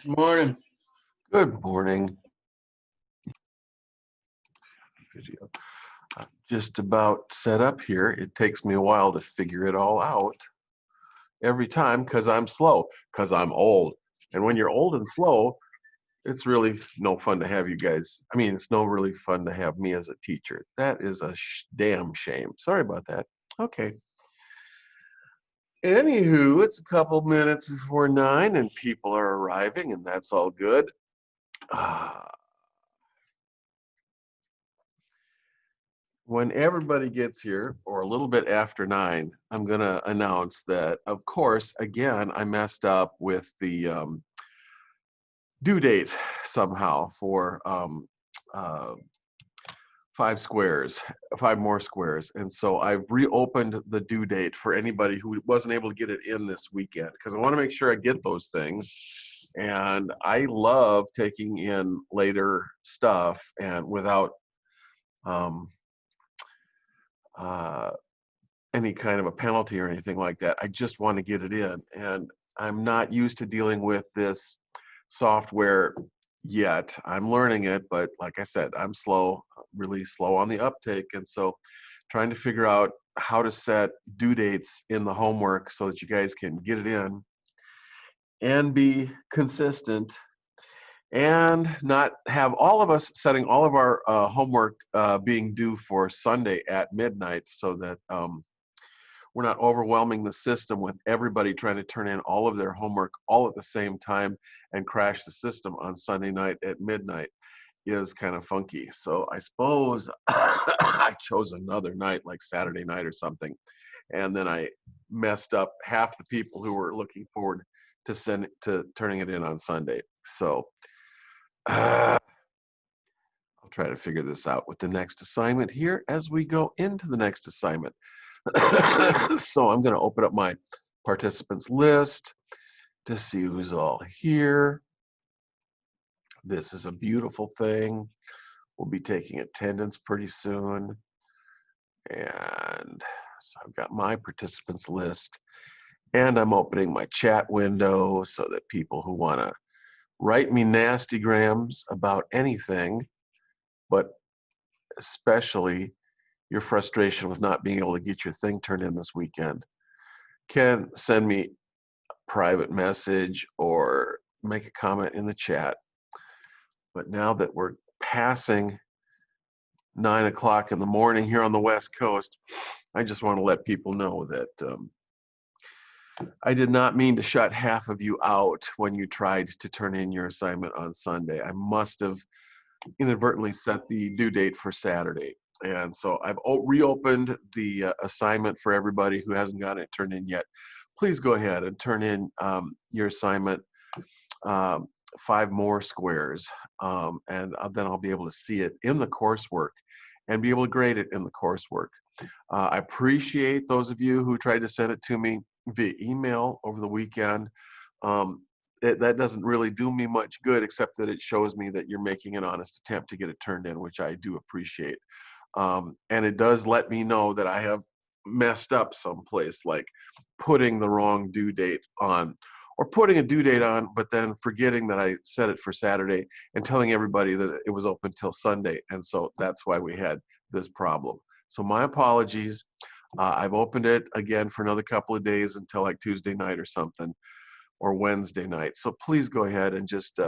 Morning. Good morning. Video. Just about set up here. It takes me a while to figure it all out every time because I'm slow, because I'm old. And when you're old and slow, it's really no fun to have you guys. I mean, it's no really fun to have me as a teacher. That is a damn shame. Sorry about that. Okay. Anywho, it's a couple minutes before 9 and people are arriving, and that's all good. Uh, when everybody gets here, or a little bit after 9, I'm going to announce that, of course, again, I messed up with the due date somehow for uh, 5 squares, 5 more squares. And so I've reopened the due date for anybody who wasn't able to get it in this weekend because I want to make sure I get those things. And I love taking in later stuff and without um, uh, any kind of a penalty or anything like that. I just want to get it in. And I'm not used to dealing with this software yet. I'm learning it, but like I said, I'm slow, really slow on the uptake. And so trying to figure out how to set due dates in the homework so that you guys can get it in and be consistent and not have all of us setting all of our homework being due for Sunday at midnight so that we're not overwhelming the system with everybody trying to turn in all of their homework all at the same time and crash the system on Sunday night at midnight is kind of funky. So I suppose I chose another night like Saturday night or something. And then I messed up half the people who were looking forward to turning it in on Sunday. So I'll try to figure this out with the next assignment here as we go into the next assignment. So I'm going to open up my participants list to see who's all here. This is a beautiful thing. We'll be taking attendance pretty soon. And so I've got my participants list and I'm opening my chat window so that people who want to write me nasty grams about anything, but especially your frustration with not being able to get your thing turned in this weekend, can send me private message or make a comment in the chat. But now that we're passing 9 o'clock in the morning here on the West Coast, I just want to let people know that I did not mean to shut half of you out when you tried to turn in your assignment on Sunday. I must have inadvertently set the due date for Saturday. And so I've reopened the assignment for everybody who hasn't gotten it turned in yet. Please go ahead and turn in your assignment, um, 5 more squares, and then I'll be able to see it in the coursework and be able to grade it in the coursework. I appreciate those of you who tried to send it to me via email over the weekend. Um, that doesn't really do me much good, except that it shows me that you're making an honest attempt to get it turned in, which I do appreciate. And it does let me know that I have messed up someplace, like putting the wrong due date on, or putting a due date on, but then forgetting that I set it for Saturday and telling everybody that it was open till Sunday. And so that's why we had this problem. So my apologies. I've opened it again for another couple of days until like Tuesday night or something, or Wednesday night. So please go ahead and just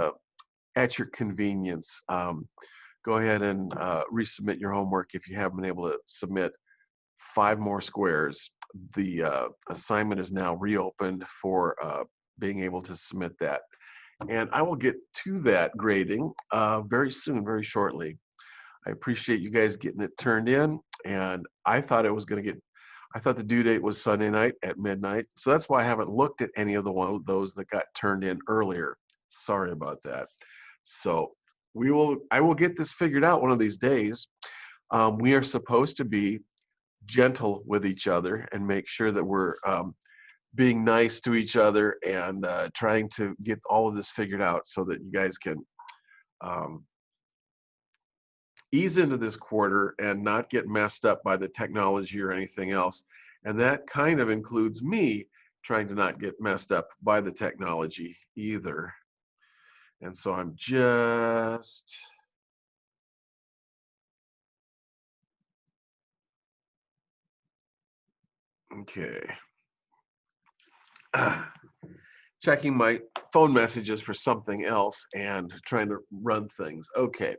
at your convenience, go ahead and resubmit your homework if you haven't been able to submit 5 more squares. The assignment is now reopened for being able to submit that. And I will get to that grading very soon, very shortly. I appreciate you guys getting it turned in. And I thought it was going to get, I thought the due date was Sunday night at midnight. So that's why I haven't looked at any of those that got turned in earlier. Sorry about that. So I will get this figured out one of these days. We are supposed to be gentle with each other and make sure that we're being nice to each other and trying to get all of this figured out so that you guys can um, ease into this quarter and not get messed up by the technology or anything else. And that kind of includes me trying to not get messed up by the technology either. And so I'm just, okay, checking my phone messages for something else and trying to run things. Okay,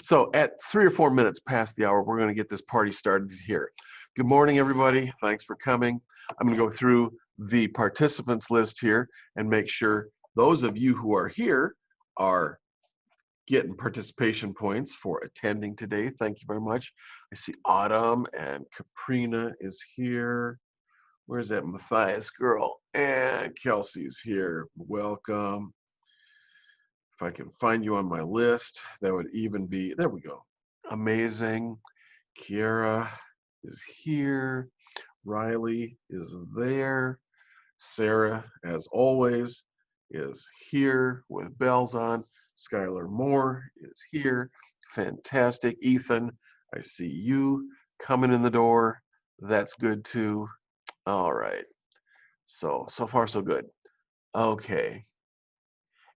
so at 3 or 4 minutes past the hour, we're going to get this party started here. Good morning, everybody. Thanks for coming. I'm going to go through the participants list here and make sure those of you who are here are getting participation points for attending today. Thank you very much. I see Autumn and Kaprina is here. Where's that Matthias girl? And Kelsey's here. Welcome. If I can find you on my list, that would even be, there we go. Amazing. Kiara is here. Riley is there. Sarah, as always, is here with bells on. Skylar Moore is here. Fantastic. Ethan, I see you coming in the door. That's good too. All right. So far so good. Okay.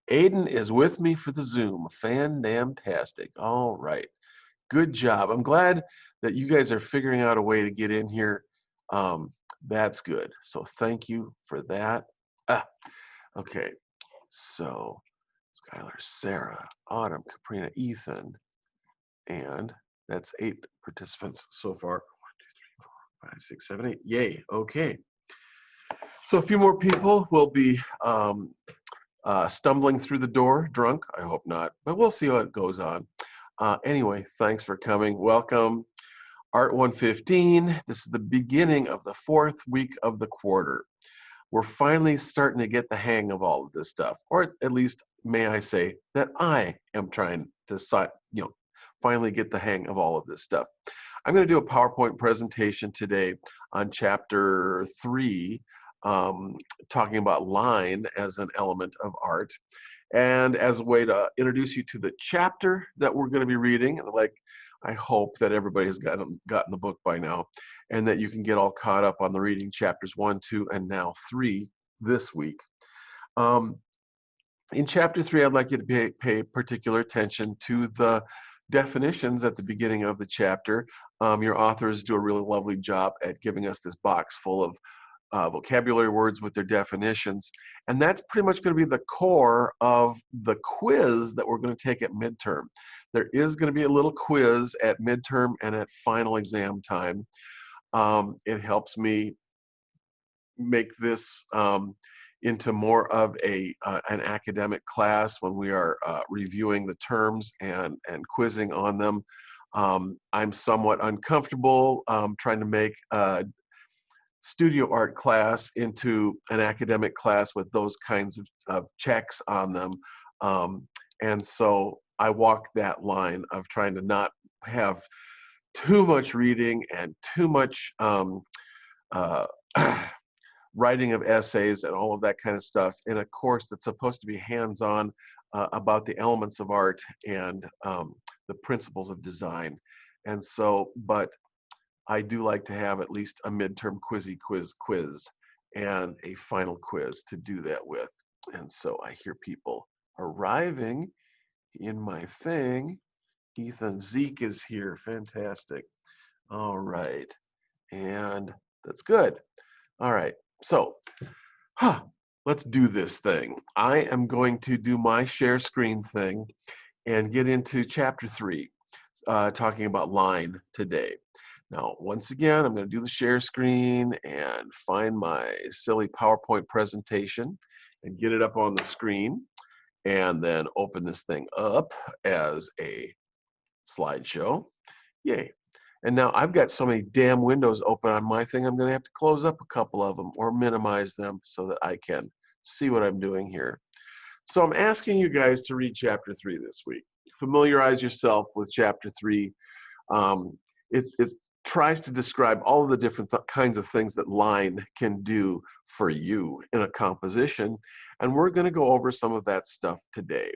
Aiden is with me for the Zoom. Fan-damn-tastic. All right. Good job. I'm glad that you guys are figuring out a way to get in here. That's good. So thank you for that. Okay. So Skylar, Sarah, Autumn, Kaprina, Ethan, and that's 8 participants so far. 1, 2, 3, 4, 5, 6, 7, 8. Yay. Okay. So a few more people will be stumbling through the door drunk. I hope not, but we'll see how it goes on. Anyway, thanks for coming. Welcome. Art 115. This is the beginning of the 4th week of the quarter. We're finally starting to get the hang of all of this stuff, or at least may I say that I am trying to finally get the hang of all of this stuff. I'm going to do a PowerPoint presentation today on chapter 3, talking about line as an element of art, and as a way to introduce you to the chapter that we're going to be reading. Like, I hope that everybody has gotten the book by now, and that you can get all caught up on the reading chapters 1, 2, and now 3 this week. In chapter 3, I'd like you to pay particular attention to the definitions at the beginning of the chapter. Your authors do a really lovely job at giving us this box full of vocabulary words with their definitions. And that's pretty much going to be the core of the quiz that we're going to take at midterm. There is going to be a little quiz at midterm and at final exam time. It helps me make this into more of an academic class when we are reviewing the terms and quizzing on them. I'm somewhat uncomfortable trying to make studio art class into an academic class with those kinds of checks on them. And so I walk that line of trying to not have too much reading and too much writing of essays and all of that kind of stuff in a course that's supposed to be hands-on about the elements of art and the principles of design. And so, but I do like to have at least a midterm quiz and a final quiz to do that with. And so I hear people arriving in my thing. Ethan Zeke is here. Fantastic. All right. And that's good. All right. So, let's do this thing. I am going to do my share screen thing and get into chapter 3, talking about line today. Now, once again, I'm going to do the share screen and find my silly PowerPoint presentation and get it up on the screen, and then open this thing up as a slideshow. Yay. And now I've got so many damn windows open on my thing, I'm going to have to close up a couple of them or minimize them so that I can see what I'm doing here. So I'm asking you guys to read chapter 3 this week. Familiarize yourself with chapter 3. It tries to describe all of the different kinds of things that line can do for you in a composition, and we're going to go over some of that stuff today.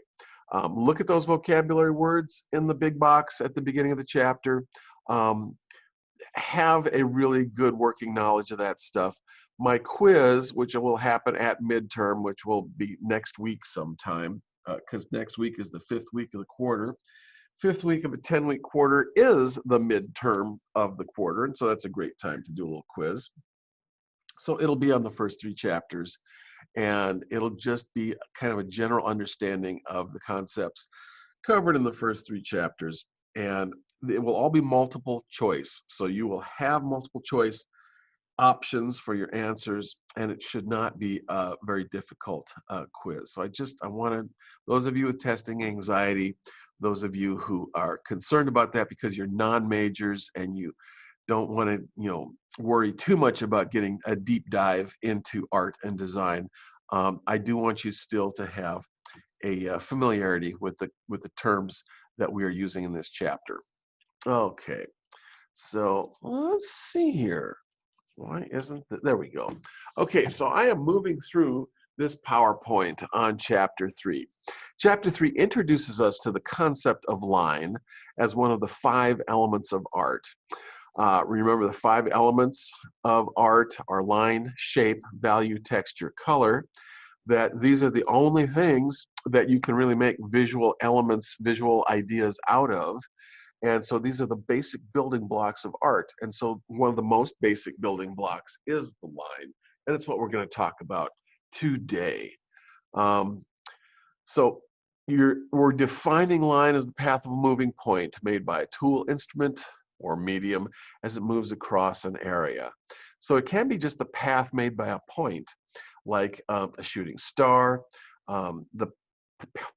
Look at those vocabulary words in the big box at the beginning of the chapter. Have a really good working knowledge of that stuff. My quiz, which will happen at midterm, which will be next week sometime, because next week is the 5th week of the quarter. 5th week of a 10-week quarter is the midterm of the quarter, and so that's a great time to do a little quiz. So it'll be on the first 3 chapters, and it'll just be kind of a general understanding of the concepts covered in the first 3 chapters, and it will all be multiple choice. So you will have multiple choice options for your answers, and it should not be a very difficult quiz. So I wanted those of you with testing anxiety, those of you who are concerned about that because you're non-majors and you don't want to worry too much about getting a deep dive into art and design, I do want you still to have a familiarity with the terms that we are using in this chapter. Okay, so let's see here. Why isn't there we go. Okay, so I am moving through this PowerPoint on chapter 3. Chapter 3 introduces us to the concept of line as one of the 5 elements of art. Remember, the 5 elements of art are line, shape, value, texture, color. That these are the only things that you can really make visual elements, visual ideas out of. And so these are the basic building blocks of art. And so one of the most basic building blocks is the line. And it's what we're going to talk about today. So we're defining line as the path of a moving point made by a tool, instrument, or medium as it moves across an area. So it can be just the path made by a point, like a shooting star, the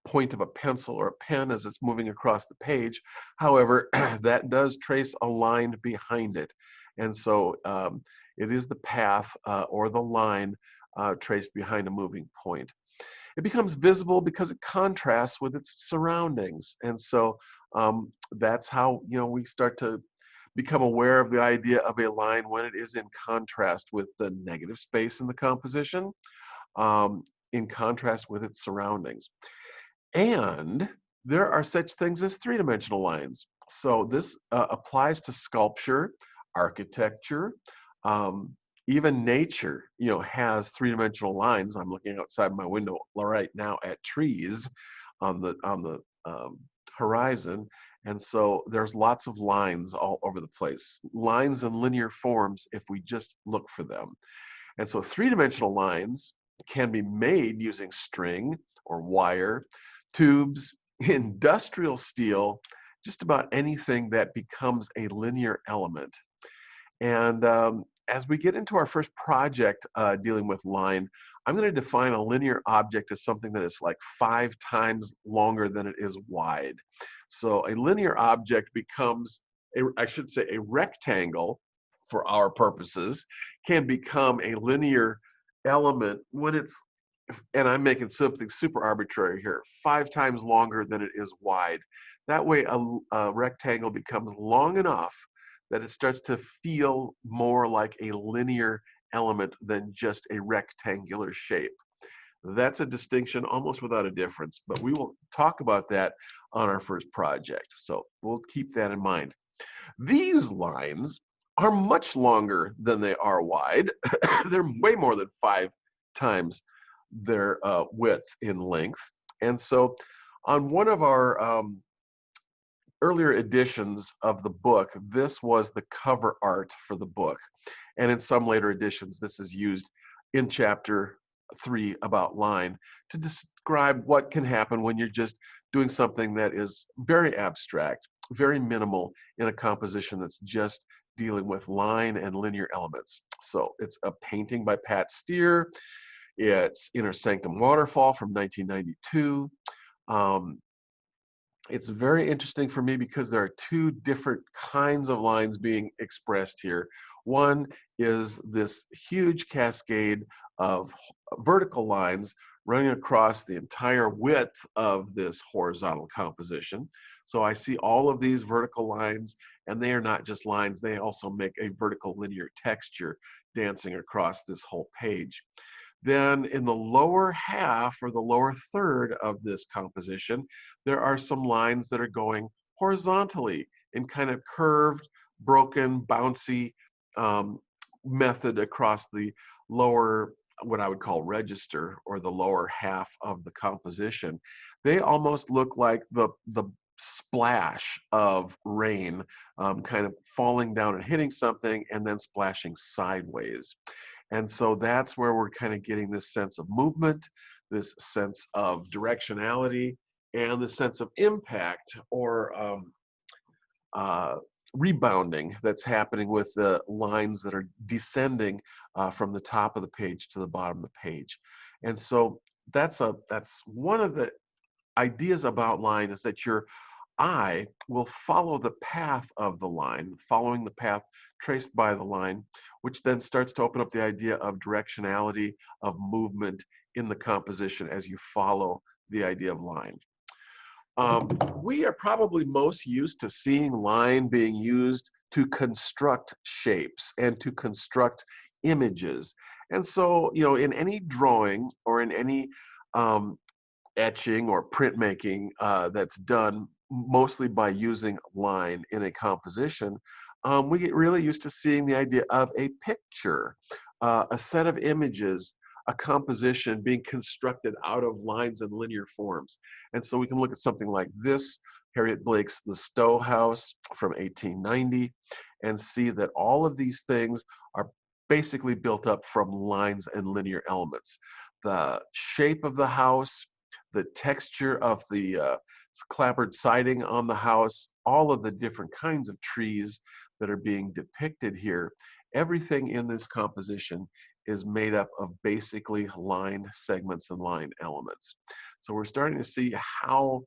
point of a pencil or a pen as it's moving across the page. However, that does trace a line behind it. And so it is the path or the line traced behind a moving point. It becomes visible because it contrasts with its surroundings. And so that's how we start to become aware of the idea of a line when it is in contrast with the negative space in the composition, in contrast with its surroundings. And there are such things as 3-dimensional lines. So this applies to sculpture, architecture, even nature, has 3-dimensional lines. I'm looking outside my window right now at trees on the horizon. And so there's lots of lines all over the place. Lines in linear forms if we just look for them. And so 3-dimensional lines can be made using string or wire, tubes, industrial steel, just about anything that becomes a linear element. And as we get into our first project dealing with line, I'm going to define a linear object as something that is like 5 times longer than it is wide. So a linear object becomes, a rectangle for our purposes, can become a linear element when it's, and I'm making something super arbitrary here, 5 times longer than it is wide. That way a rectangle becomes long enough that it starts to feel more like a linear element than just a rectangular shape. That's a distinction almost without a difference, but we will talk about that on our first project. So we'll keep that in mind. These lines are much longer than they are wide. They're way more than 5 times their width in length. And so on one of our earlier editions of the book, this was the cover art for the book. And in some later editions, this is used in chapter 3 about line to describe what can happen when you're just doing something that is very abstract, very minimal in a composition that's just dealing with line and linear elements. So it's a painting by Pat Steer. It's Inner Sanctum Waterfall from 1992. It's very interesting for me because there are 2 different kinds of lines being expressed here. One is this huge cascade of vertical lines running across the entire width of this horizontal composition. So I see all of these vertical lines, and they are not just lines, they also make a vertical linear texture dancing across this whole page. Then in the lower half or the lower third of this composition, there are some lines that are going horizontally in kind of curved, broken, bouncy method across the lower what I would call register, or the lower half of the composition, they almost look like the splash of rain, kind of falling down and hitting something and then splashing sideways. And so that's where we're kind of getting this sense of movement, this sense of directionality, and the sense of impact, or uh, rebounding that's happening with the lines that are descending from the top of the page to the bottom of the page. And so that's one of the ideas about line, is that your eye will follow the path of the line, following the path traced by the line, which then starts to open up the idea of directionality, of movement in the composition as you follow the idea of line. We are probably most used to seeing line being used to construct shapes and to construct images. And so, in any drawing or in any etching or printmaking that's done mostly by using line in a composition, we get really used to seeing the idea of a picture, a set of images, a composition being constructed out of lines and linear forms. And so we can look at something like this, Harriet Blake's The Stowe House from 1890, and see that all of these things are basically built up from lines and linear elements. The shape of the house, the texture of the clapboard siding on the house, all of the different kinds of trees that are being depicted here, everything in this composition is made up of basically line segments and line elements. So we're starting to see how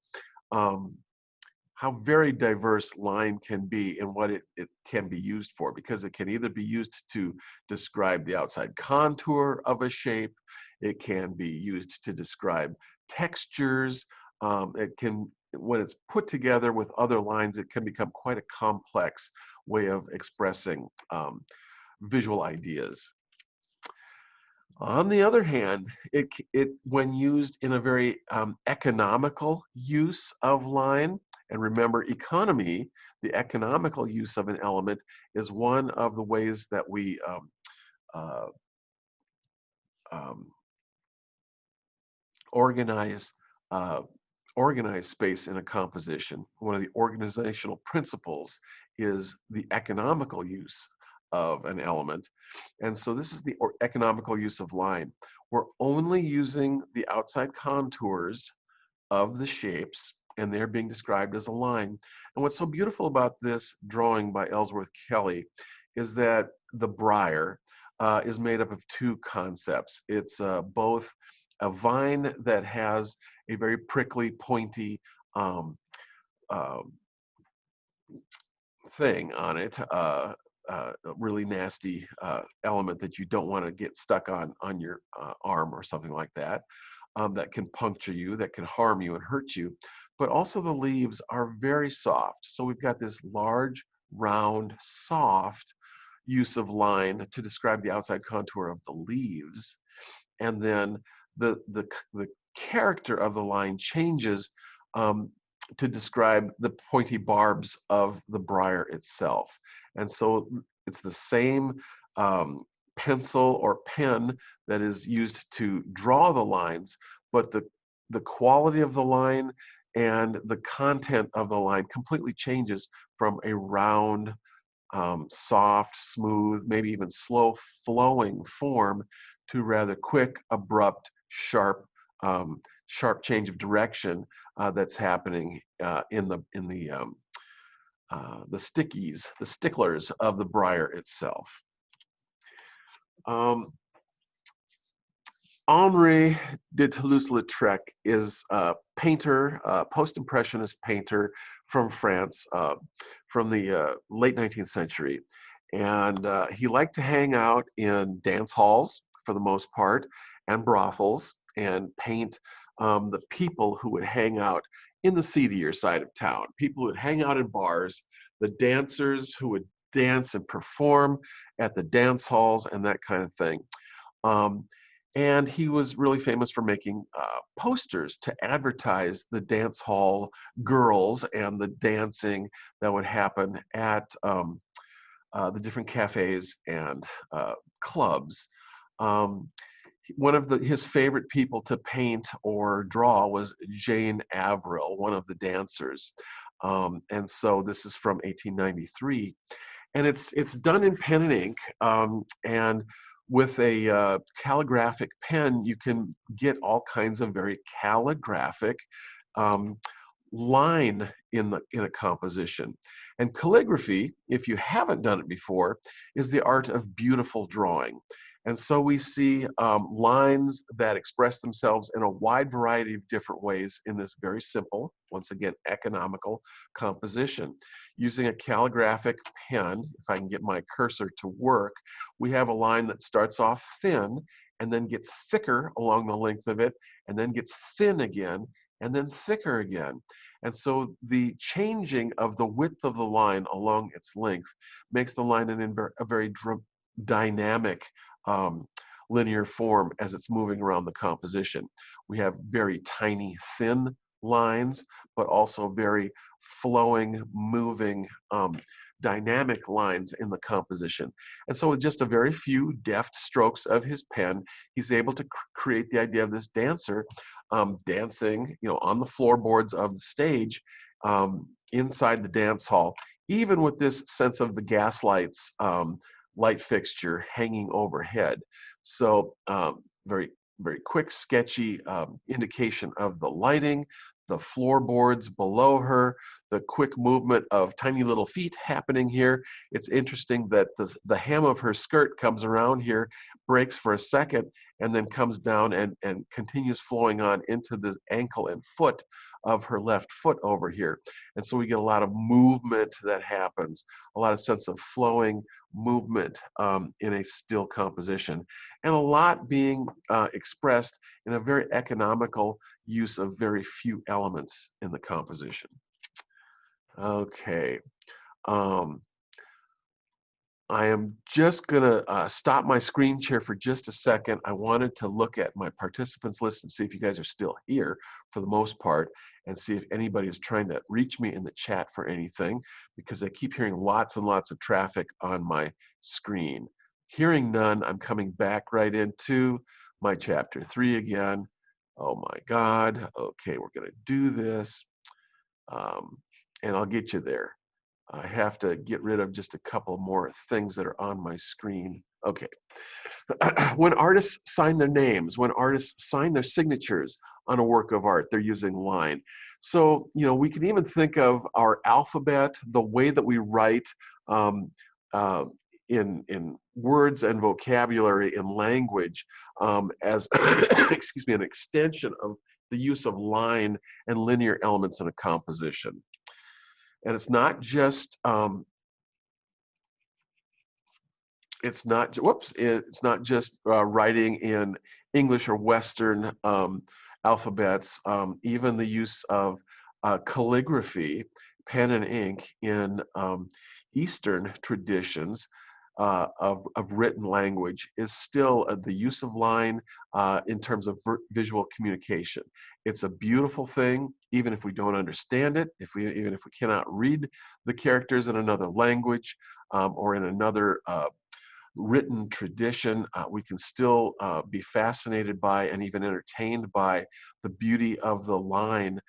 very diverse line can be and what it can be used for, because it can either be used to describe the outside contour of a shape, it can be used to describe textures, it can, when it's put together with other lines, it can become quite a complex way of expressing visual ideas. On the other hand, when used in a very economical use of line, and remember, economy, the economical use of an element, is one of the ways that we uh, um, organize uh, organize space in a composition. One of the organizational principles is the economical use of an element. And so this is the economical use of line. We're only using the outside contours of the shapes, and they're being described as a line. And what's so beautiful about this drawing by Ellsworth Kelly is that the briar is made up of two concepts. It's both a vine that has a very prickly, pointy uh, thing on it, a really nasty element that you don't want to get stuck on your arm or something like that, that can puncture you, that can harm you and hurt you. But also the leaves are very soft. So we've got this large, round, soft use of line to describe the outside contour of the leaves. And then the character of the line changes to describe the pointy barbs of the briar itself. And so it's the same pencil or pen that is used to draw the lines, but the quality of the line and the content of the line completely changes from a round, soft, smooth, maybe even slow flowing form to rather quick, abrupt, sharp change of direction that's happening in the stickies, the sticklers of the briar itself. Henri de Toulouse-Lautrec is a painter, post-impressionist painter from France, from the late 19th century. And he liked to hang out in dance halls, for the most part, and brothels, and paint the people who would hang out in the seedier side of town, people who would hang out in bars, the dancers who would dance and perform at the dance halls and that kind of thing. And he was really famous for making posters to advertise the dance hall girls and the dancing that would happen at the different cafes and clubs. one of his favorite people to paint or draw was Jane Avril, one of the dancers. And so this is from 1893, and it's done in pen and ink, and with a calligraphic pen, you can get all kinds of very calligraphic um, line in a composition. And calligraphy, if you haven't done it before, is the art of beautiful drawing. And so we see lines that express themselves in a wide variety of different ways in this very simple, once again, economical composition. Using a calligraphic pen, if I can get my cursor to work, we have a line that starts off thin and then gets thicker along the length of it, and then gets thin again, and then thicker again. And so the changing of the width of the line along its length makes the line a very dynamic linear form as it's moving around the composition. We have very tiny, thin lines, but also very flowing, moving, dynamic lines in the composition. And so with just a very few deft strokes of his pen, he's able to create the idea of this dancer dancing, on the floorboards of the stage, inside the dance hall, even with this sense of the gaslights light fixture hanging overhead. So very, very quick, sketchy indication of the lighting, the floorboards below her, the quick movement of tiny little feet happening here. It's interesting that the hem of her skirt comes around here, breaks for a second, and then comes down and continues flowing on into the ankle and foot of her left foot over here. And so we get a lot of movement that happens, a lot of sense of flowing movement in a still composition, and a lot being expressed in a very economical use of very few elements in the composition. Okay. I am just going to stop my screen share for just a second. I wanted to look at my participants list and see if you guys are still here for the most part, and see if anybody is trying to reach me in the chat for anything, because I keep hearing lots and lots of traffic on my screen. Hearing none, I'm coming back right into my chapter 3 again. Oh my God. Okay, we're going to do this, and I'll get you there. I have to get rid of just a couple more things that are on my screen. Okay. When artists sign their names, when artists sign their signatures on a work of art, they're using line. So, we can even think of our alphabet, the way that we write in words and vocabulary in language, as, excuse me, an extension of the use of line and linear elements in a composition. And it's not just writing in English or Western alphabets. Even the use of calligraphy, pen and ink in Eastern traditions of written language is still the use of line in terms of visual communication. It's a beautiful thing, even if we don't understand it, even if we cannot read the characters in another language or in another written tradition, we can still be fascinated by and even entertained by the beauty of the line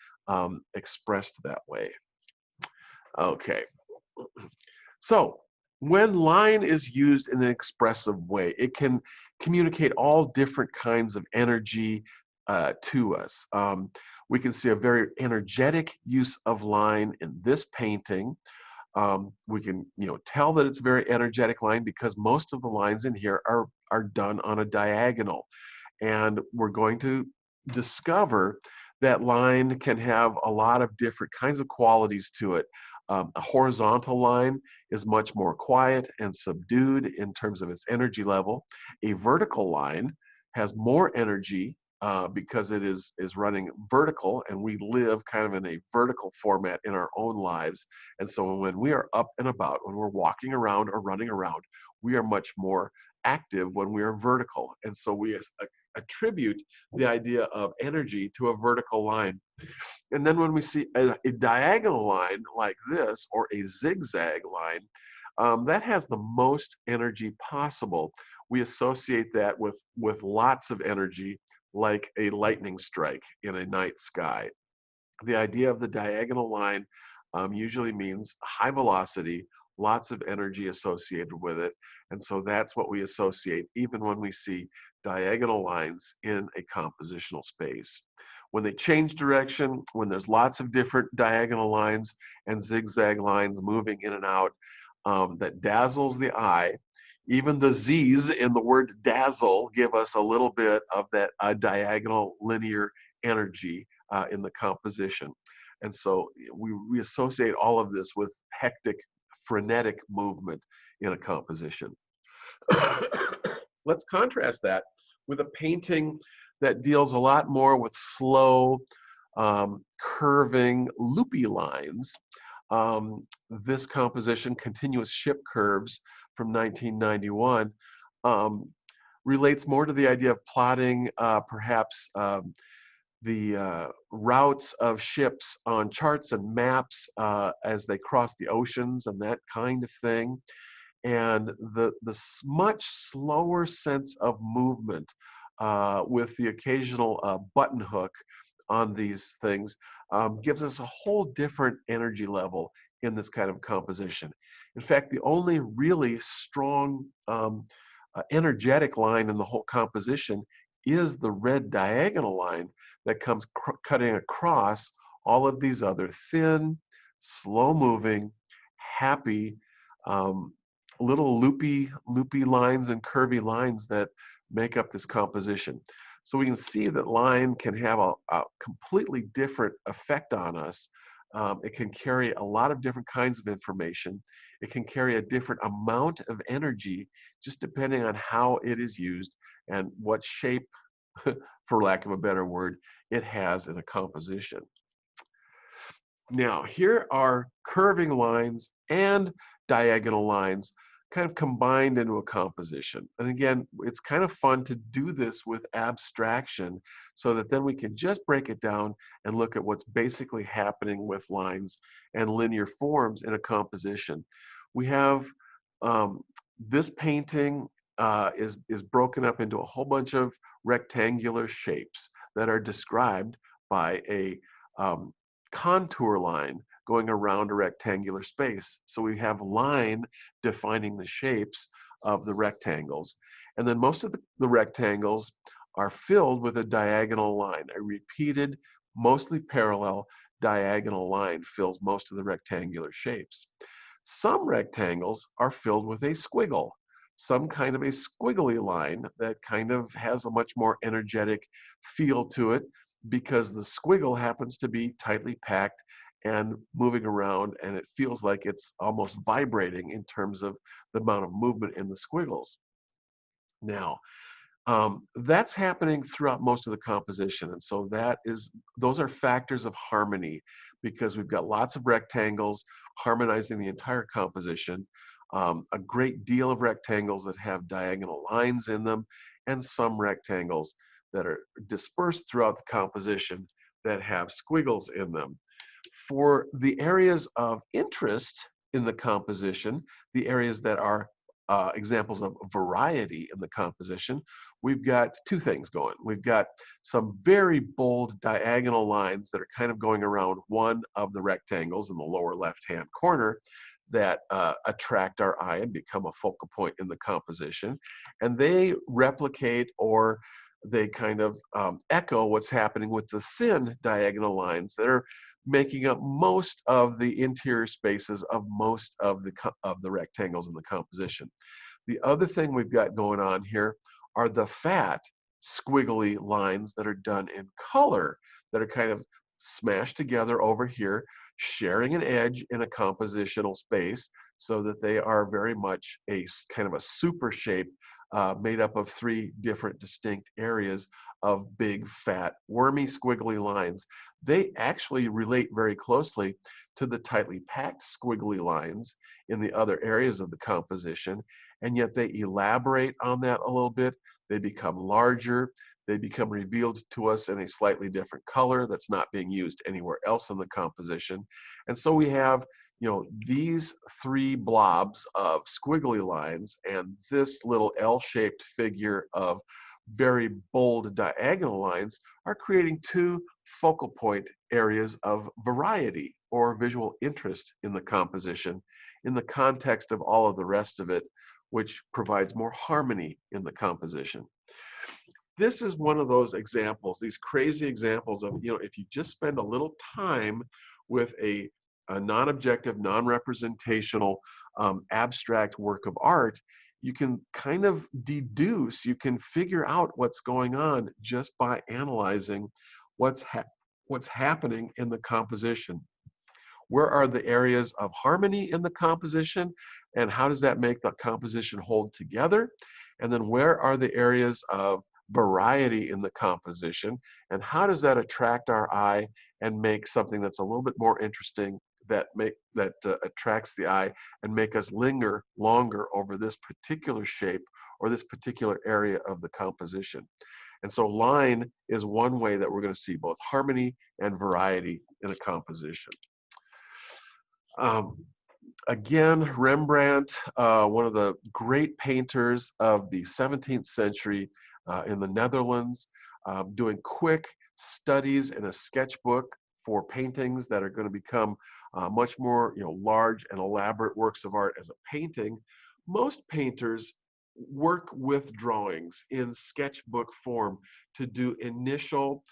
expressed that way. Okay. So when line is used in an expressive way, it can communicate all different kinds of energy to us. We can see a very energetic use of line in this painting. We can tell that it's a very energetic line because most of the lines in here are done on a diagonal. And we're going to discover that line can have a lot of different kinds of qualities to it. A horizontal line is much more quiet and subdued in terms of its energy level. A vertical line has more energy because it is running vertical, and we live kind of in a vertical format in our own lives. And so when we are up and about, when we're walking around or running around, we are much more active when we are vertical. And so we attribute the idea of energy to a vertical line. And then when we see a diagonal line like this, or a zigzag line, that has the most energy possible. we associate that with lots of energy, like a lightning strike in a night sky. The idea of the diagonal line usually means high velocity, lots of energy associated with it. And so that's what we associate even when we see diagonal lines in a compositional space. When they change direction, when there's lots of different diagonal lines and zigzag lines moving in and out, that dazzles the eye. Even the Z's in the word dazzle give us a little bit of that diagonal linear energy in the composition. And so we associate all of this with hectic, frenetic movement in a composition. Let's contrast that with a painting that deals a lot more with slow, curving, loopy lines. This composition, Continuous Ship Curves from 1991, relates more to the idea of plotting perhaps the routes of ships on charts and maps as they cross the oceans and that kind of thing. And the much slower sense of movement with the occasional button hook on these things gives us a whole different energy level in this kind of composition. In fact, the only really strong energetic line in the whole composition is the red diagonal line that comes cutting across all of these other thin, slow-moving, happy, little loopy lines and curvy lines that make up this composition. So we can see that line can have a completely different effect on us. It can carry a lot of different kinds of information. It can carry a different amount of energy just depending on how it is used and what shape, for lack of a better word, it has in a composition. Now, here are curving lines and diagonal lines kind of combined into a composition. And again, it's kind of fun to do this with abstraction so that then we can just break it down and look at what's basically happening with lines and linear forms in a composition. We have this painting is broken up into a whole bunch of rectangular shapes that are described by a contour line going around a rectangular space. So we have line defining the shapes of the rectangles. And then most of the rectangles are filled with a diagonal line. A repeated, mostly parallel diagonal line fills most of the rectangular shapes. Some rectangles are filled with a squiggle, some kind of a squiggly line that kind of has a much more energetic feel to it because the squiggle happens to be tightly packed and moving around, and it feels like it's almost vibrating in terms of the amount of movement in the squiggles. Now, that's happening throughout most of the composition, and so those are factors of harmony because we've got lots of rectangles harmonizing the entire composition, a great deal of rectangles that have diagonal lines in them, and some rectangles that are dispersed throughout the composition that have squiggles in them. For the areas of interest in the composition, the areas that are examples of variety in the composition, we've got two things going. We've got some very bold diagonal lines that are kind of going around one of the rectangles in the lower left-hand corner that attract our eye and become a focal point in the composition. And they replicate or they kind of echo what's happening with the thin diagonal lines that are making up most of the interior spaces of most of the rectangles in the composition. The other thing we've got going on here are the fat squiggly lines that are done in color that are kind of smashed together over here, sharing an edge in a compositional space so that they are very much a kind of a super shape made up of three different distinct areas of big, fat, wormy, squiggly lines. They actually relate very closely to the tightly packed squiggly lines in the other areas of the composition, and yet they elaborate on that a little bit. They become larger. they become revealed to us in a slightly different color that's not being used anywhere else in the composition. And so we have, these three blobs of squiggly lines and this little L-shaped figure of very bold diagonal lines are creating two focal point areas of variety or visual interest in the composition in the context of all of the rest of it, which provides more harmony in the composition. This is one of those examples, these crazy examples of, if you just spend a little time with a non-objective, non-representational, abstract work of art, you can kind of deduce, you can figure out what's going on just by analyzing what's happening in the composition. Where are the areas of harmony in the composition, and how does that make the composition hold together? And then where are the areas of variety in the composition, and how does that attract our eye and make something that's a little bit more interesting, that attracts the eye and make us linger longer over this particular shape or this particular area of the composition. And so line is one way that we're going to see both harmony and variety in a composition. Again, Rembrandt, one of the great painters of the 17th century in the Netherlands, doing quick studies in a sketchbook for paintings that are going to become much more large and elaborate works of art as a painting. Most painters work with drawings in sketchbook form to do initial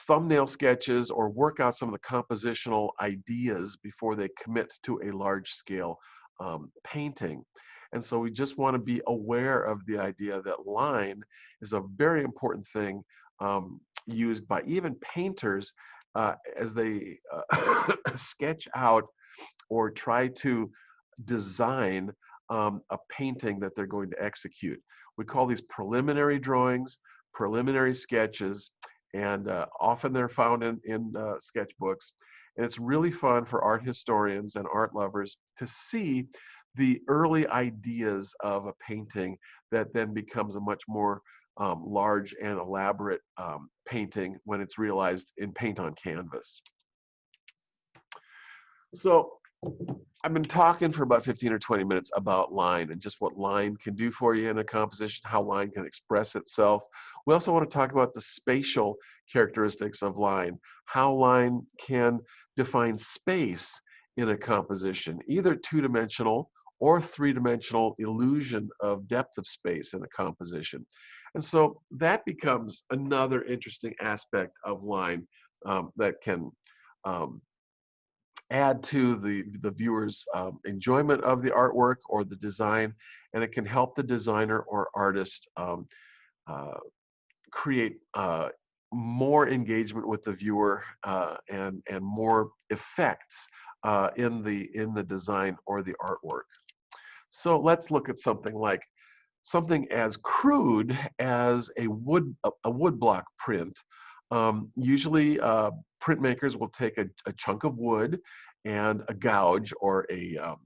thumbnail sketches or work out some of the compositional ideas before they commit to a large scale painting. And so we just want to be aware of the idea that line is a very important thing used by even painters as they sketch out or try to design a painting that they're going to execute. We call these preliminary drawings, preliminary sketches, and often they're found in sketchbooks. And it's really fun for art historians and art lovers to see the early ideas of a painting that then becomes a much more large and elaborate painting when it's realized in paint on canvas. So I've been talking for about 15 or 20 minutes about line and just what line can do for you in a composition, how line can express itself. We also want to talk about the spatial characteristics of line, how line can define space in a composition, either two-dimensional or three-dimensional illusion of depth of space in a composition. And so that becomes another interesting aspect of line that can add to the viewer's enjoyment of the artwork or the design, and it can help the designer or artist create more engagement with the viewer and more effects in the design or the artwork. So let's look at something as crude as a woodblock print. Usually printmakers will take a chunk of wood and a gouge or a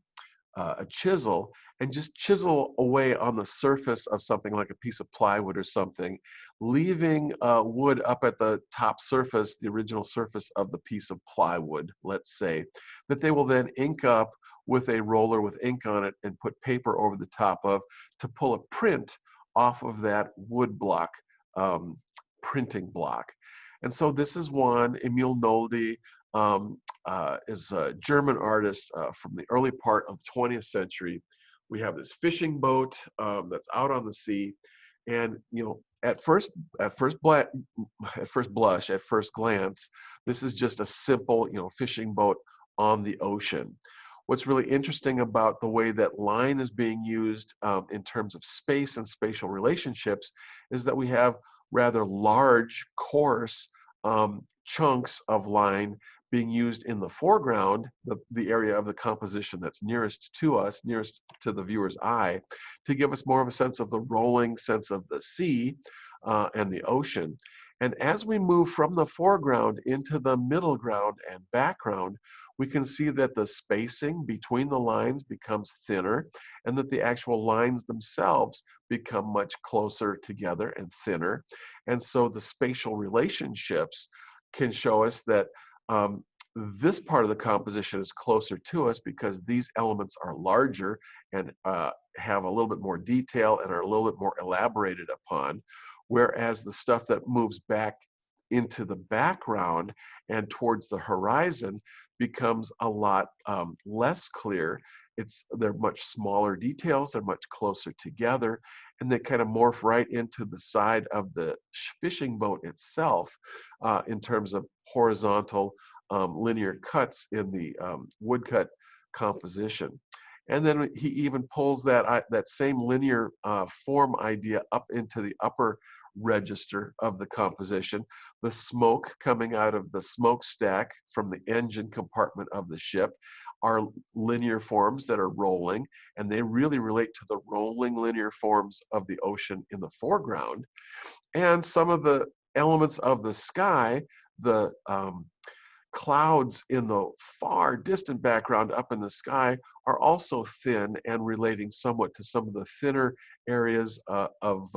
chisel and just chisel away on the surface of something like a piece of plywood or something, leaving wood up at the top surface, the original surface of the piece of plywood, let's say, that they will then ink up with a roller with ink on it and put paper over the top of to pull a print off of that wood block printing block. And so this is one. Emil Nolde is a German artist from the early part of the 20th century. We have this fishing boat that's out on the sea, and at first blush, at first glance, this is just a simple fishing boat on the ocean. What's really interesting about the way that line is being used in terms of space and spatial relationships is that we have rather large, coarse chunks of line being used in the foreground, the area of the composition that's nearest to us, nearest to the viewer's eye, to give us more of a sense of the rolling sense of the sea and the ocean. And as we move from the foreground into the middle ground and background, we can see that the spacing between the lines becomes thinner and that the actual lines themselves become much closer together and thinner. And so the spatial relationships can show us that this part of the composition is closer to us because these elements are larger and have a little bit more detail and are a little bit more elaborated upon, whereas the stuff that moves back into the background and towards the horizon becomes a lot less clear. They're much smaller details, they're much closer together, and they kind of morph right into the side of the fishing boat itself in terms of horizontal linear cuts in the woodcut composition. And then he even pulls that same linear form idea up into the upper register of the composition. The smoke coming out of the smokestack from the engine compartment of the ship are linear forms that are rolling, and they really relate to the rolling linear forms of the ocean in the foreground. And some of the elements of the sky, the clouds in the far distant background up in the sky, are also thin and relating somewhat to some of the thinner areas of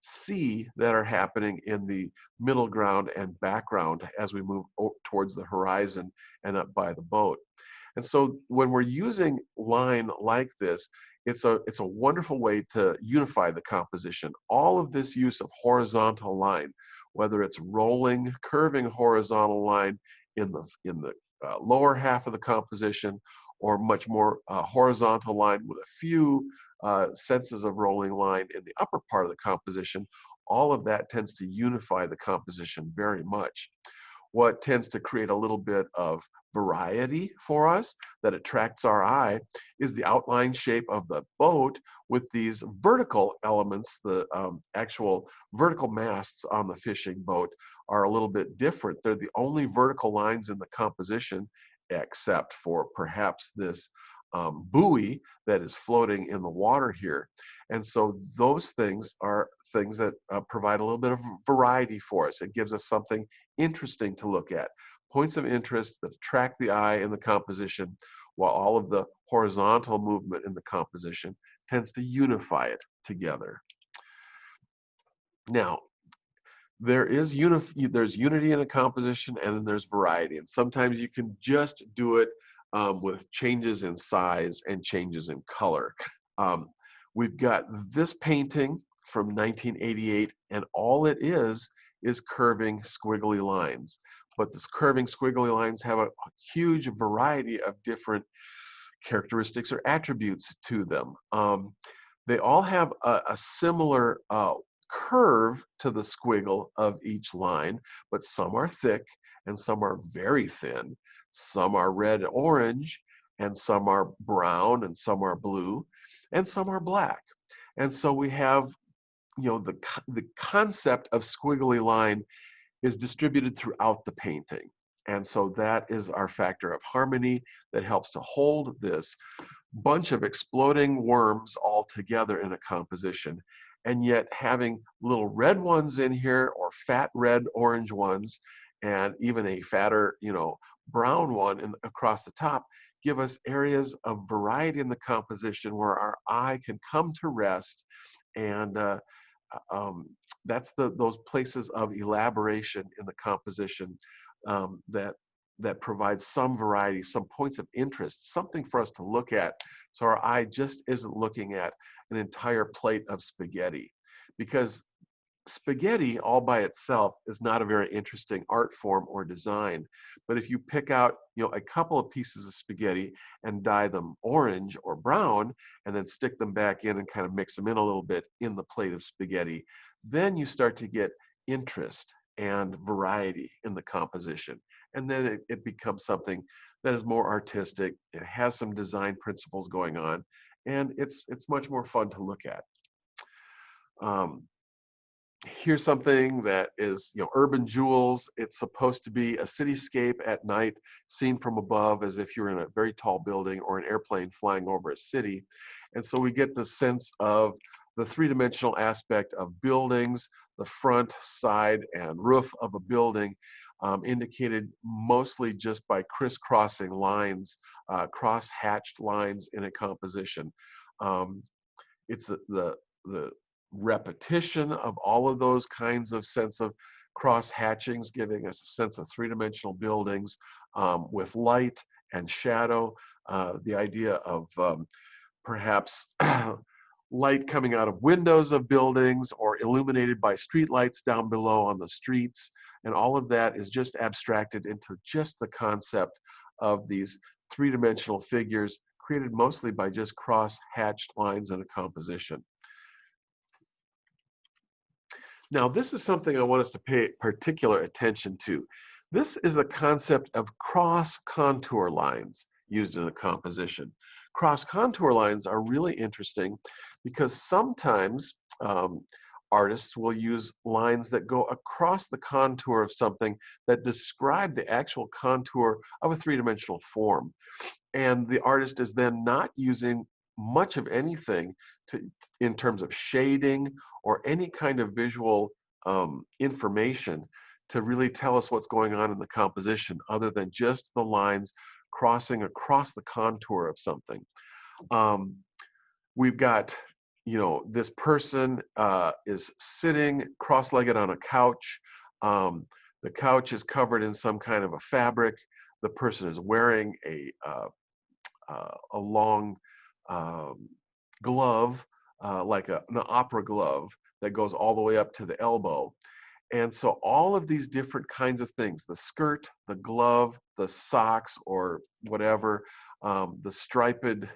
sea that are happening in the middle ground and background as we move towards the horizon and up by the boat. And so when we're using line like this, it's a wonderful way to unify the composition. All of this use of horizontal line, whether it's rolling, curving horizontal line in the lower half of the composition, or much more horizontal line with a few senses of rolling line in the upper part of the composition, all of that tends to unify the composition very much. What tends to create a little bit of variety for us that attracts our eye is the outline shape of the boat with these vertical elements. The actual vertical masts on the fishing boat are a little bit different. They're the only vertical lines in the composition, except for perhaps this buoy that is floating in the water here. And so those things are things that provide a little bit of variety for us. It gives us something interesting to look at. Points of interest that attract the eye in the composition, while all of the horizontal movement in the composition tends to unify it together. Now, there's unity in a composition, and then there's variety. And sometimes you can just do it with changes in size and changes in color. We've got this painting from 1988, and all it is curving squiggly lines. But this curving squiggly lines have a huge variety of different characteristics or attributes to them. They all have a similar curve to the squiggle of each line, but some are thick and some are very thin. Some are red orange, and some are brown, and some are blue, and some are black. And so we have, the concept of squiggly line is distributed throughout the painting. And so that is our factor of harmony that helps to hold this bunch of exploding worms all together in a composition, and yet having little red ones in here, or fat red orange ones, and even a fatter, brown one across the top, give us areas of variety in the composition where our eye can come to rest. And that's those places of elaboration in the composition that provides some variety, some points of interest, something for us to look at, so our eye just isn't looking at an entire plate of spaghetti. Because spaghetti all by itself is not a very interesting art form or design. But if you pick out, a couple of pieces of spaghetti and dye them orange or brown, and then stick them back in and kind of mix them in a little bit in the plate of spaghetti, then you start to get interest and variety in the composition. And then it becomes something that is more artistic. It has some design principles going on, and it's much more fun to look at. Here's something that is, urban jewels. It's supposed to be a cityscape at night, seen from above as if you're in a very tall building or an airplane flying over a city. And so we get the sense of the three-dimensional aspect of buildings, the front, side, and roof of a building, indicated mostly just by crisscrossing lines, cross-hatched lines in a composition. Um, it's the repetition of all of those kinds of sense of cross hatchings, giving us a sense of three-dimensional buildings with light and shadow. The idea of perhaps light coming out of windows of buildings or illuminated by street lights down below on the streets. And all of that is just abstracted into just the concept of these three-dimensional figures created mostly by just cross-hatched lines in a composition. Now, this is something I want us to pay particular attention to. This is the concept of cross-contour lines used in a composition. Cross-contour lines are really interesting because sometimes artists will use lines that go across the contour of something that describe the actual contour of a three-dimensional form. And the artist is then not using much of anything in terms of shading or any kind of visual information to really tell us what's going on in the composition other than just the lines crossing across the contour of something. We've got, this person is sitting cross-legged on a couch. The couch is covered in some kind of a fabric. The person is wearing a long glove, like an opera glove that goes all the way up to the elbow. And so all of these different kinds of things, the skirt, the glove, the socks or whatever, the striped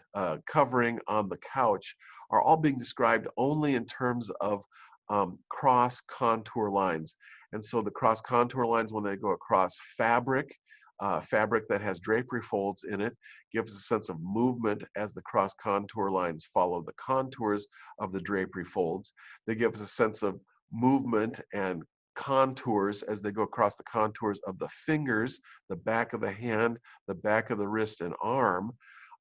covering on the couch are all being described only in terms of cross contour lines. And so the cross contour lines, when they go across fabric, fabric that has drapery folds in it, gives a sense of movement as the cross contour lines follow the contours of the drapery folds. They give us a sense of movement and contours as they go across the contours of the fingers, the back of the hand, the back of the wrist and arm,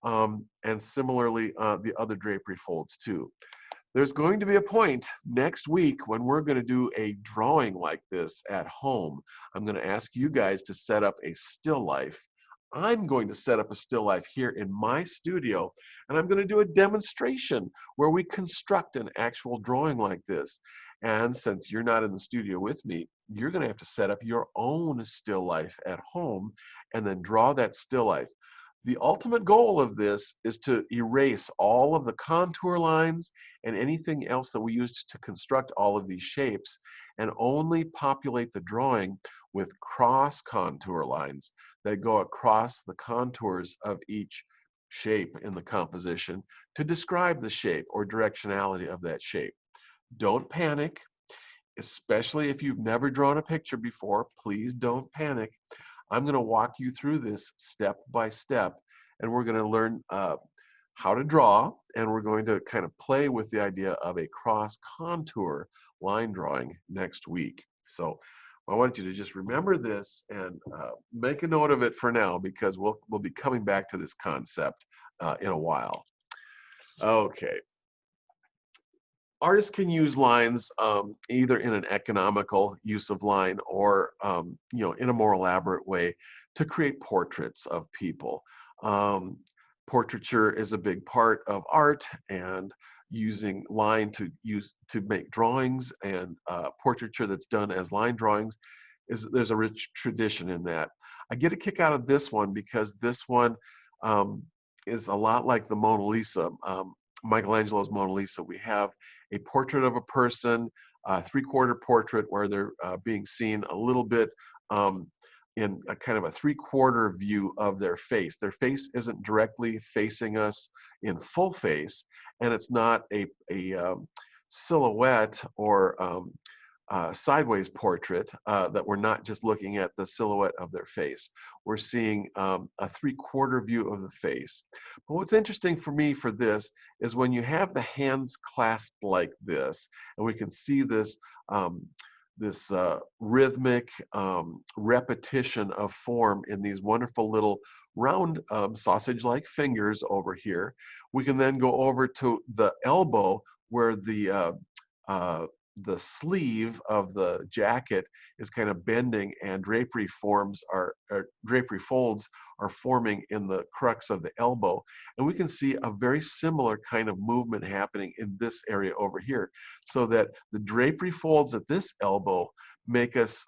and similarly the other drapery folds too. There's going to be a point next week when we're going to do a drawing like this at home. I'm going to ask you guys to set up a still life. I'm going to set up a still life here in my studio, and I'm going to do a demonstration where we construct an actual drawing like this. And since you're not in the studio with me, you're going to have to set up your own still life at home and then draw that still life. The ultimate goal of this is to erase all of the contour lines and anything else that we used to construct all of these shapes and only populate the drawing with cross contour lines that go across the contours of each shape in the composition to describe the shape or directionality of that shape. Don't panic, especially if you've never drawn a picture before. Please don't panic. I'm going to walk you through this step by step, and we're going to learn how to draw, and we're going to kind of play with the idea of a cross contour line drawing next week. So I want you to just remember this and make a note of it for now, because we'll be coming back to this concept in a while. Okay. Artists can use lines either in an economical use of line or in a more elaborate way to create portraits of people. Portraiture is a big part of art, and using line to make drawings and portraiture that's done as line drawings there's a rich tradition in that. I get a kick out of this one because this one is a lot like the Mona Lisa. Michelangelo's Mona Lisa. We have a portrait of a person, a three-quarter portrait where they're being seen a little bit in a kind of a three-quarter view of their face. Their face isn't directly facing us in full face, and it's not a silhouette or sideways portrait that we're not just looking at the silhouette of their face. We're seeing a three-quarter view of the face. But what's interesting for me for this is when you have the hands clasped like this, and we can see this this rhythmic repetition of form in these wonderful little round sausage-like fingers over here. We can then go over to the elbow where uh, the sleeve of the jacket is kind of bending and drapery forms or drapery folds are forming in the crux of the elbow. And we can see a very similar kind of movement happening in this area over here, so that the drapery folds at this elbow make us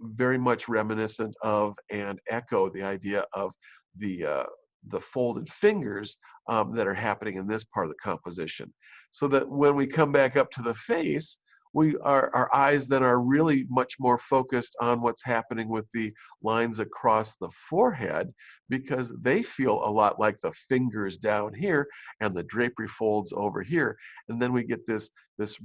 very much reminiscent of and echo the idea of the uh, the folded fingers that are happening in this part of the composition. So that when we come back up to the face, our eyes then are really much more focused on what's happening with the lines across the forehead, because they feel a lot like the fingers down here and the drapery folds over here. And then we get this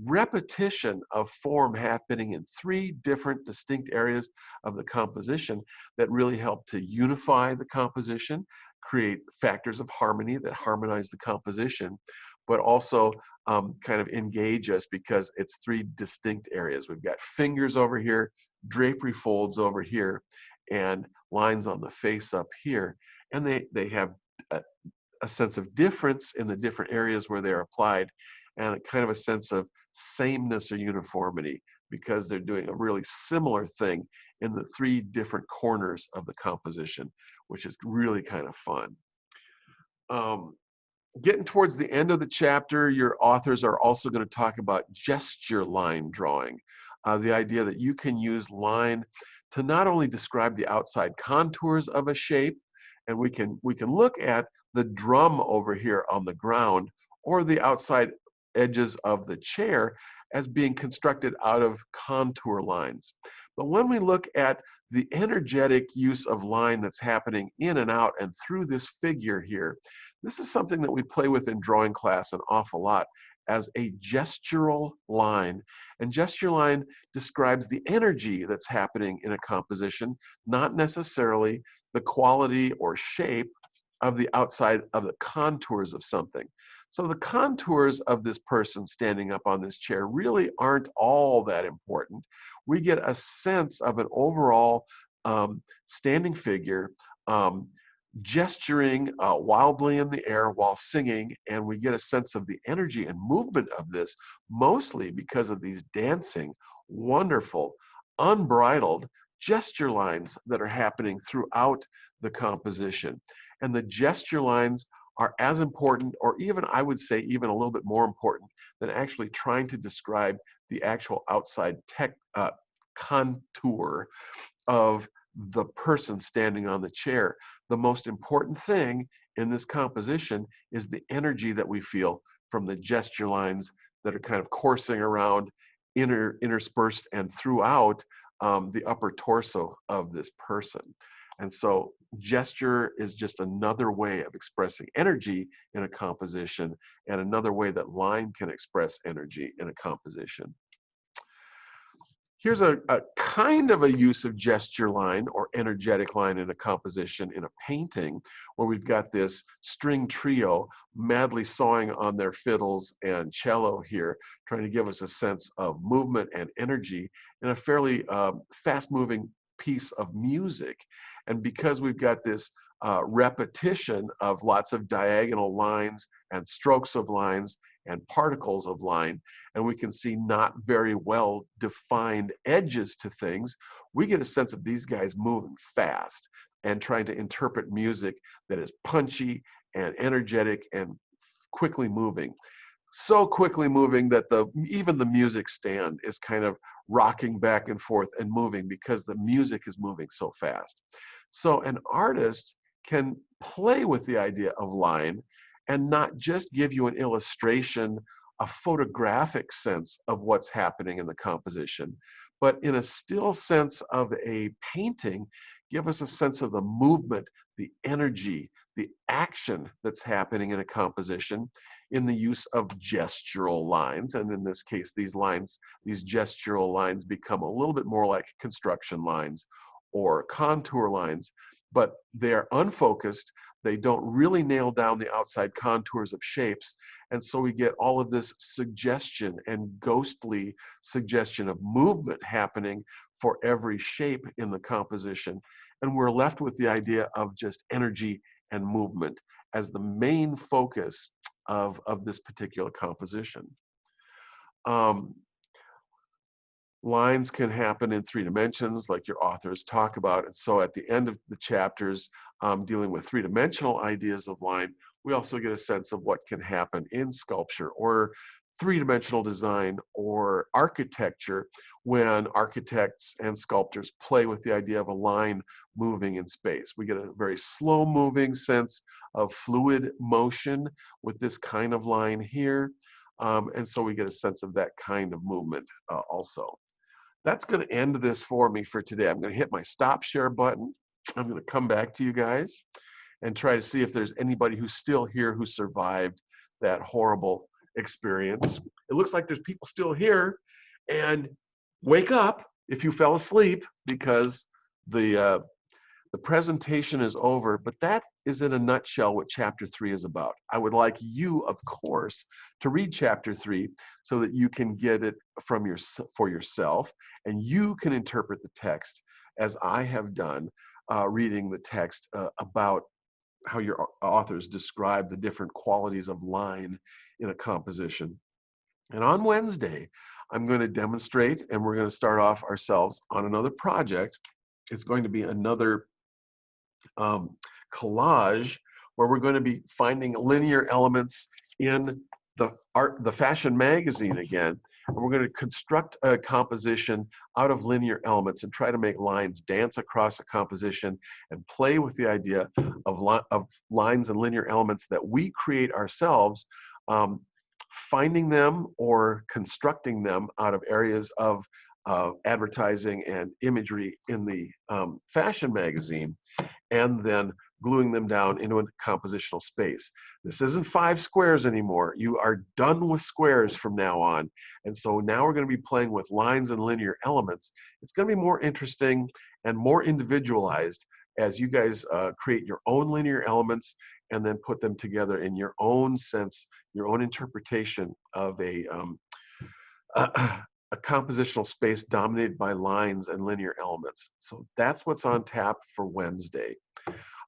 repetition of form happening in three different distinct areas of the composition that really help to unify the composition, create factors of harmony that harmonize the composition, but also kind of engage us because it's three distinct areas. We've got fingers over here, drapery folds over here, and lines on the face up here. And they have a, a sense of difference in the different areas where they're applied, and a kind of a sense of sameness or uniformity because they're doing a really similar thing in the three different corners of the composition, which is really kind of fun. Um, Getting towards the end of the chapter, your authors are also going to talk about gesture line drawing, the idea that you can use line to not only describe the outside contours of a shape, and we can look at the drum over here on the ground or the outside edges of the chair as being constructed out of contour lines. But when we look at the energetic use of line that's happening in and out and through this figure here, this is something that we play with in drawing class an awful lot as a gestural line. And gesture line describes the energy that's happening in a composition, not necessarily the quality or shape of the outside of the contours of something. So the contours of this person standing up on this chair really aren't all that important. We get a sense of an overall standing figure, um, gesturing wildly in the air while singing, and we get a sense of the energy and movement of this, mostly because of these dancing, wonderful, unbridled gesture lines that are happening throughout the composition. And the gesture lines are as important, or even I would say even a little bit more important, than actually trying to describe the actual outside contour of the person standing on the chair. The most important thing in this composition is the energy that we feel from the gesture lines that are kind of coursing around, interspersed and throughout the upper torso of this person. And so gesture is just another way of expressing energy in a composition, and another way that line can express energy in a composition. Here's a kind of a use of gesture line or energetic line in a composition in a painting, where we've got this string trio madly sawing on their fiddles and cello here, trying to give us a sense of movement and energy in a fairly fast-moving piece of music. And because we've got this repetition of lots of diagonal lines and strokes of lines and particles of line, and we can see not very well defined edges to things, we get a sense of these guys moving fast and trying to interpret music that is punchy and energetic and quickly moving. So quickly moving that even the music stand is kind of rocking back and forth and moving because the music is moving so fast. So an artist can play with the idea of line and not just give you an illustration, a photographic sense of what's happening in the composition, but in a still sense of a painting, give us a sense of the movement, the energy, the action that's happening in a composition in the use of gestural lines. And in this case, these lines, these gestural lines become a little bit more like construction lines or contour lines, but they're unfocused. They don't really nail down the outside contours of shapes. And so we get all of this suggestion and ghostly suggestion of movement happening for every shape in the composition. And we're left with the idea of just energy and movement as the main focus of this particular composition. Um, Lines can happen in 3 dimensions, like your authors talk about. And so at the end of the chapters, dealing with 3-dimensional ideas of line, we also get a sense of what can happen in sculpture or 3-dimensional design or architecture when architects and sculptors play with the idea of a line moving in space. We get a very slow moving sense of fluid motion with this kind of line here. And so we get a sense of that kind of movement also. That's going to end this for me for today. I'm going to hit my stop share button. I'm going to come back to you guys and try to see if there's anybody who's still here who survived that horrible experience. It looks like there's people still here. And wake up if you fell asleep, because the the presentation is over, but that is in a nutshell what chapter 3 is about. I would like you, of course, to read chapter 3 so that you can get it for yourself, and you can interpret the text as I have done, reading the text about how your authors describe the different qualities of line in a composition. And on Wednesday, I'm going to demonstrate, and we're going to start off ourselves on another project. It's going to be another collage where we're going to be finding linear elements in the fashion magazine again, and we're going to construct a composition out of linear elements and try to make lines dance across a composition and play with the idea of lines and linear elements that we create ourselves, finding them or constructing them out of areas of advertising and imagery in the fashion magazine, and then gluing them down into a compositional space. This isn't 5 squares anymore. You are done with squares from now on. And so now we're going to be playing with lines and linear elements. It's going to be more interesting and more individualized as you guys create your own linear elements and then put them together in your own sense, your own interpretation of a compositional space dominated by lines and linear elements. So that's what's on tap for Wednesday.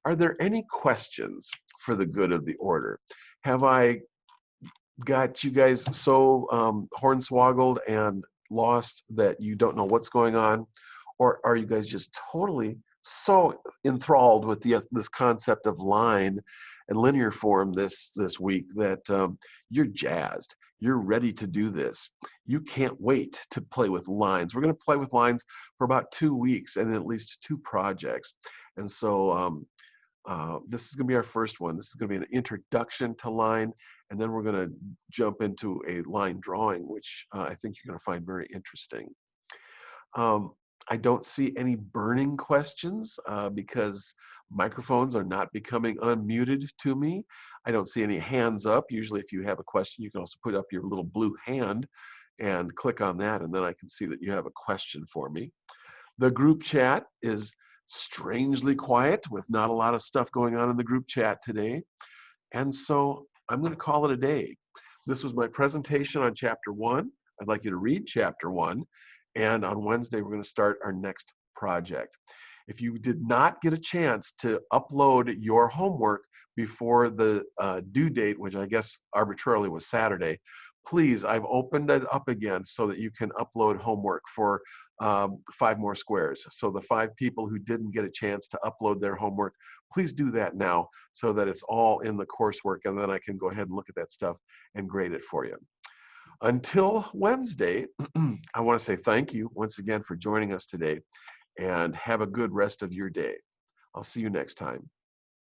Are there any questions for the good of the order? Have I got you guys so hornswoggled and lost that you don't know what's going on? Or are you guys just totally so enthralled with this concept of line and linear form this week that you're jazzed? You're ready to do this. You can't wait to play with lines. We're going to play with lines for about 2 weeks and at least 2 projects. And so this is going to be our first one. This is going to be an introduction to line, and then we're going to jump into a line drawing, which I think you're going to find very interesting. I don't see any burning questions because microphones are not becoming unmuted to me. I don't see any hands up. Usually if you have a question, you can also put up your little blue hand and click on that, and then I can see that you have a question for me. The group chat is strangely quiet with not a lot of stuff going on in the group chat today. And so I'm going to call it a day. This was my presentation on chapter 1. I'd like you to read chapter 1. And on Wednesday, we're going to start our next project. If you did not get a chance to upload your homework before the due date, which I guess arbitrarily was Saturday, please, I've opened it up again so that you can upload homework for 5 more squares. So the 5 people who didn't get a chance to upload their homework, please do that now so that it's all in the coursework, and then I can go ahead and look at that stuff and grade it for you. Until Wednesday, I want to say thank you once again for joining us today, and have a good rest of your day. I'll see you next time.